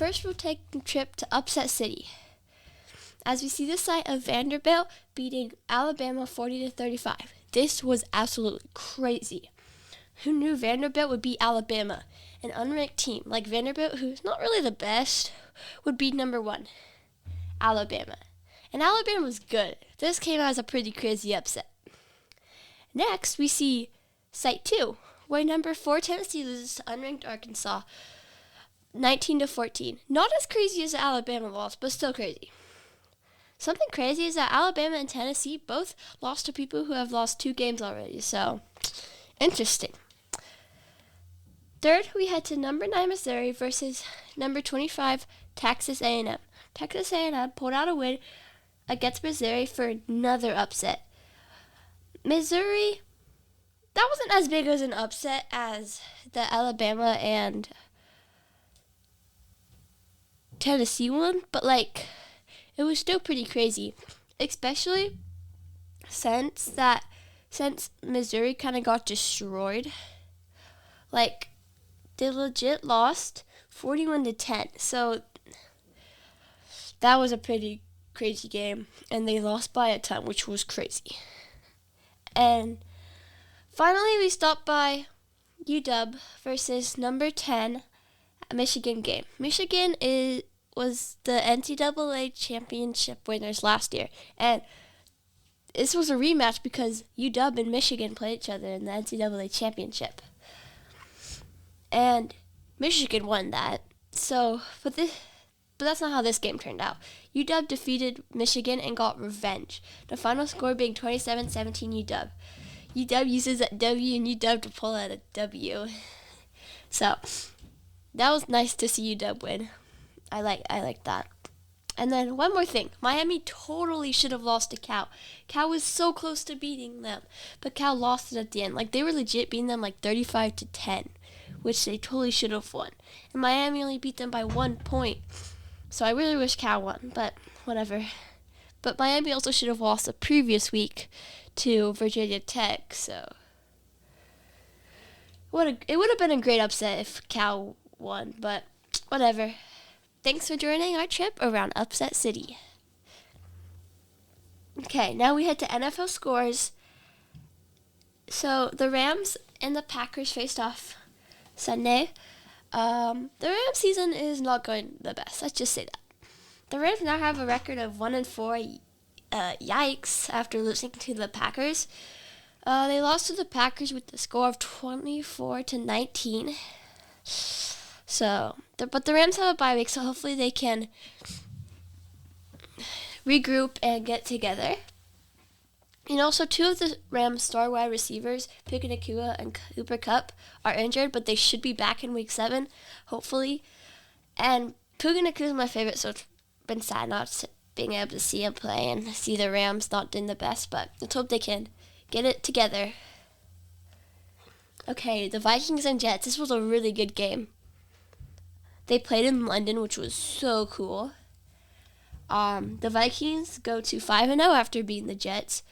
first we'll take a trip to Upset City, as we see the sight of Vanderbilt beating Alabama 40-35. This was absolutely crazy. Who knew Vanderbilt would beat Alabama? An unranked team like Vanderbilt, who's not really the best, would beat number 1, Alabama. And Alabama was good. This came out as a pretty crazy upset. Next, we see Site 2, where number 4 Tennessee loses to unranked Arkansas 19-14. Not as crazy as the Alabama loss, but still crazy. Something crazy is that Alabama and Tennessee both lost to people who have lost 2 games already, so interesting. Third, we head to number 9 Missouri versus number 25 Texas A&M. Texas A&M pulled out a win against Missouri for another upset. Missouri, that wasn't as big as an upset as the Alabama and Tennessee one, but it was still pretty crazy, especially since Missouri kind of got destroyed. They legit lost 41-10, so that was a pretty crazy game, and they lost by a ton, which was crazy. And finally, we stopped by UW versus number 10 Michigan game. Michigan was the NCAA championship winners last year, and this was a rematch because UW and Michigan played each other in the NCAA championship, and Michigan won that. But that's not how this game turned out. UW defeated Michigan and got revenge, the final score being 27-17 UW. UW uses a W and UW to pull out a W. So that was nice to see UW win. I like that. And then one more thing. Miami totally should have lost to Cal. Cal was so close to beating them, but Cal lost it at the end. They were legit beating them 35-10, which they totally should have won. And Miami only beat them by 1 point. So I really wish Cal won, but whatever. But Miami also should have lost the previous week to Virginia Tech, so it would have been a great upset if Cal won, but whatever. Thanks for joining our trip around Upset City. Okay, now we head to NFL scores. So the Rams and the Packers faced off Sunday. The Rams season is not going the best. Let's just say that. The Rams now have a record of 1-4. Yikes! After losing to the Packers, they lost to the Packers with the score of 24-19. But the Rams have a bye week, so hopefully they can regroup and get together. And also, 2 of the Rams' star wide receivers, Puka Nacua and Cooper Kupp, are injured, but they should be back in Week 7, hopefully. And Puka Nacua is my favorite, so it's been sad not being able to see him play and see the Rams not doing the best, but let's hope they can get it together. Okay, the Vikings and Jets. This was a really good game. They played in London, which was so cool. The Vikings go to 5-0 after beating the Jets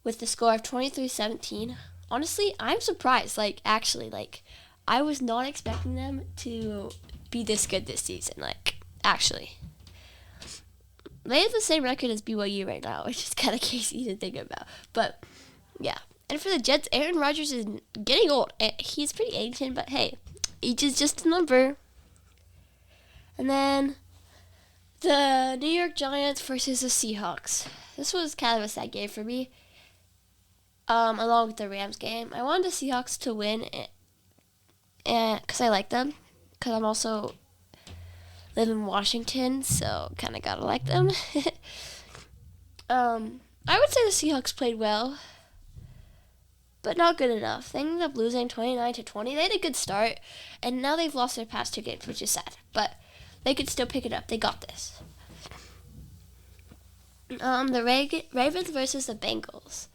with the score of 23-17. Honestly, I'm surprised. I was not expecting them to be this good this season. Actually. They have the same record as BYU right now, which is kind of crazy to think about. But, yeah. And for the Jets, Aaron Rodgers is getting old. He's pretty ancient, but hey, age is just a number. And then the New York Giants versus the Seahawks. This was kind of a sad game for me, along with the Rams game. I wanted the Seahawks to win because I like them, because I'm also live in Washington, so kind of gotta like them. I would say the Seahawks played well, but not good enough. They ended up losing 29-20. They had a good start, and now they've lost their past 2 games, which is sad. But they could still pick it up. They got this. The Ravens versus the Bengals.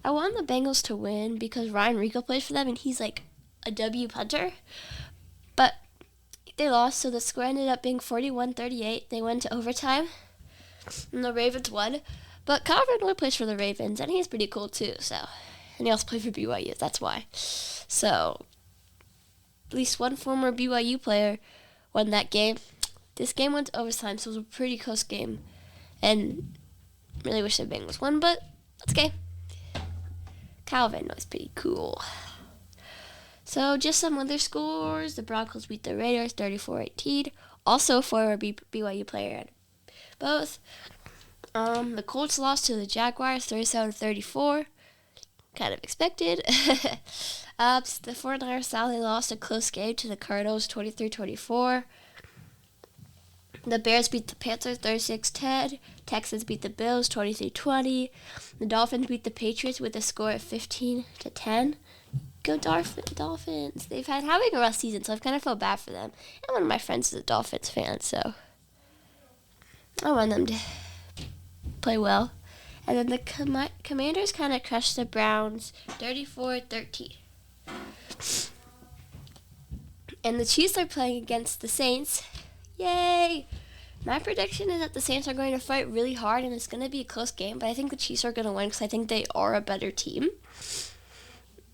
I want the Bengals to win because Ryan Rico plays for them, and he's a W punter. But they lost, so the score ended up being 41-38. They went to overtime, and the Ravens won. But Kyle Ridley plays for the Ravens, and he's pretty cool too. And he also played for BYU. That's why. So at least one former BYU player won that game. This game went to overtime, so it was a pretty close game. And really wish the Bengals won, but that's okay. Calvin was pretty cool. So just some other scores. The Broncos beat the Raiders 34-18. Also a former BYU player. Both. The Colts lost to the Jaguars 37-34. Kind of expected. The 49ers sadly lost a close game to the Cardinals 23-24. The Bears beat the Panthers 36-10. Texans beat the Bills 23-20. The Dolphins beat the Patriots with a score of 15-10. Go Dolphins. They've had having a rough season, so I've kind of felt bad for them. And one of my friends is a Dolphins fan, so I want them to play well. And then the Commanders kind of crushed the Browns 34-13. And the Chiefs are playing against the Saints. Yay! My prediction is that the Saints are going to fight really hard, and it's going to be a close game, but I think the Chiefs are going to win because I think they are a better team.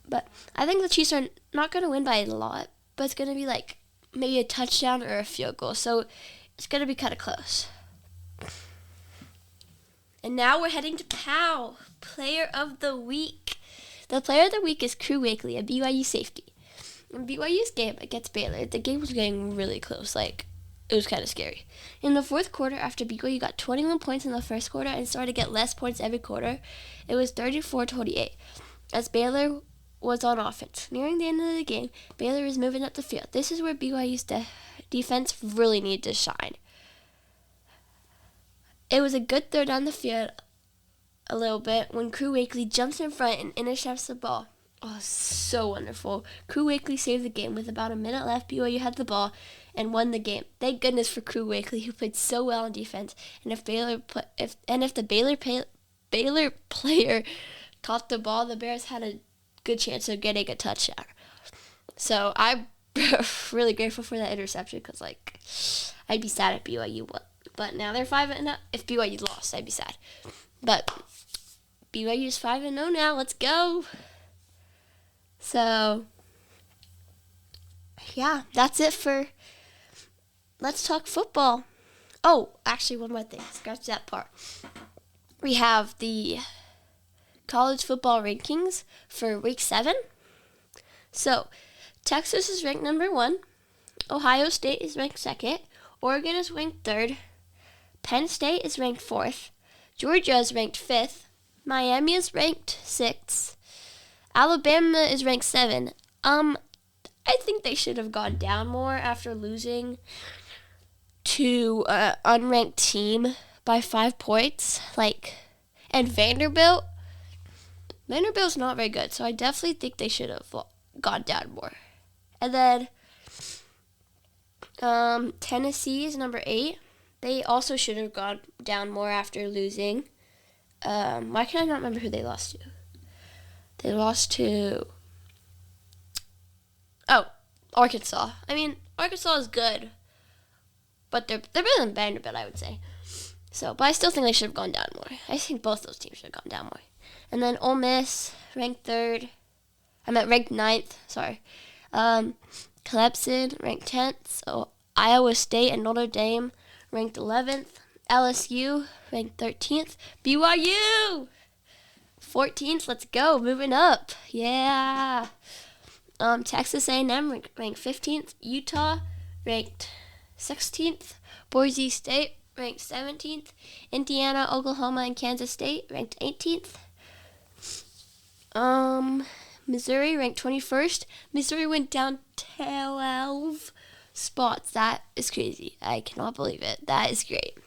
But I think the Chiefs are not going to win by a lot, but it's going to be like maybe a touchdown or a field goal. So it's going to be kind of close. And now we're heading to POW, Player of the Week. The Player of the Week is Crew Wakely, a BYU safety. In BYU's game against Baylor, the game was getting really close. Like, it was kind of scary. In the fourth quarter, after BYU got 21 points in the first quarter and started to get less points every quarter, it was 34-28. As Baylor was on offense. Nearing the end of the game, Baylor is moving up the field. This is where BYU's defense really needed to shine. It was a good throw down the field a little bit when Crew Wakely jumps in front and intercepts the ball. Oh, so wonderful. Crew Wakely saved the game. With about a minute left, BYU had the ball and won the game. Thank goodness for Crew Wakely, who played so well on defense. And if the Baylor player caught the ball, the Bears had a good chance of getting a touchdown. So I'm really grateful for that interception because, like, I'd be sad if BYU won. But now they're 5-0. If BYU lost, I'd be sad. But BYU's 5-0 now. Let's go. So, yeah, that's it for Let's Talk Football. Oh, actually, one more thing. Scratch that part. We have the college football rankings for week 7. So, Texas is ranked number 1. Ohio State is ranked 2nd. Oregon is ranked 3rd. Penn State is ranked 4th. Georgia is ranked 5th. Miami is ranked 6th. Alabama is ranked 7. I think they should have gone down more after losing to an unranked team by 5 points. And Vanderbilt's not very good, so I definitely think they should have gone down more. And then Tennessee is number 8. They also should have gone down more after losing. Why can I not remember who they lost to? They lost to Arkansas. I mean, Arkansas is good, but they're better than Vanderbilt, I would say. So, but I still think they should have gone down more. I think both those teams should have gone down more. And then Ole Miss ranked 3rd. Ranked 9th. Sorry. Clemson ranked 10th. So Iowa State and Notre Dame ranked 11th. LSU ranked 13th. BYU 14th. Let's go. Moving up. Yeah. Texas A&M ranked 15th. Utah ranked 16th. Boise State ranked 17th. Indiana, Oklahoma, and Kansas State ranked 18th. Missouri ranked 21st. Missouri went down 12 spots. That is crazy. I cannot believe it. That is great.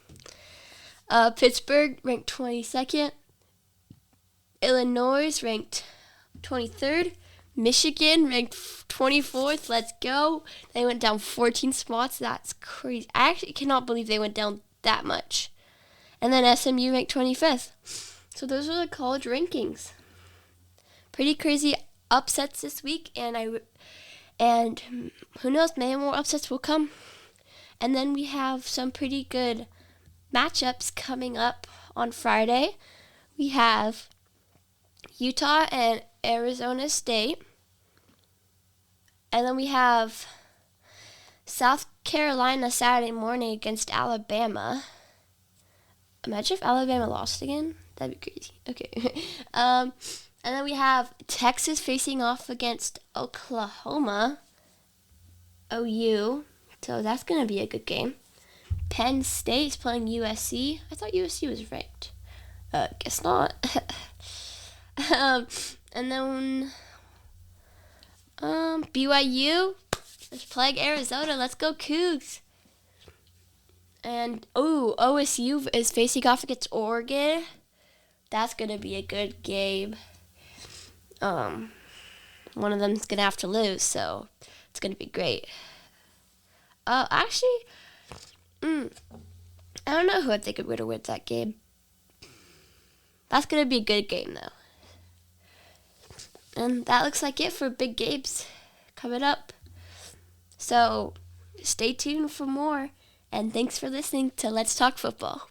Pittsburgh ranked 22nd. Illinois ranked 23rd. Michigan ranked 24th. Let's go. They went down 14 spots. That's crazy. I actually cannot believe they went down that much. And then SMU ranked 25th. So those are the college rankings. Pretty crazy upsets this week, and who knows, maybe more upsets will come. And then we have some pretty good matchups coming up on Friday. We have Utah and Arizona State. And then we have South Carolina Saturday morning against Alabama. Imagine if Alabama lost again. That'd be crazy. Okay. And then we have Texas facing off against Oklahoma. OU. So that's going to be a good game. Penn State's playing USC. I thought USC was ranked. Guess not. And then BYU is playing Arizona. Let's go Cougs. And OSU is facing off against Oregon. That's gonna be a good game. One of them's gonna have to lose, so it's gonna be great. Actually, I don't know who I think would win that game. That's gonna be a good game though. And that looks like it for big games coming up. So stay tuned for more. And thanks for listening to Let's Talk Football.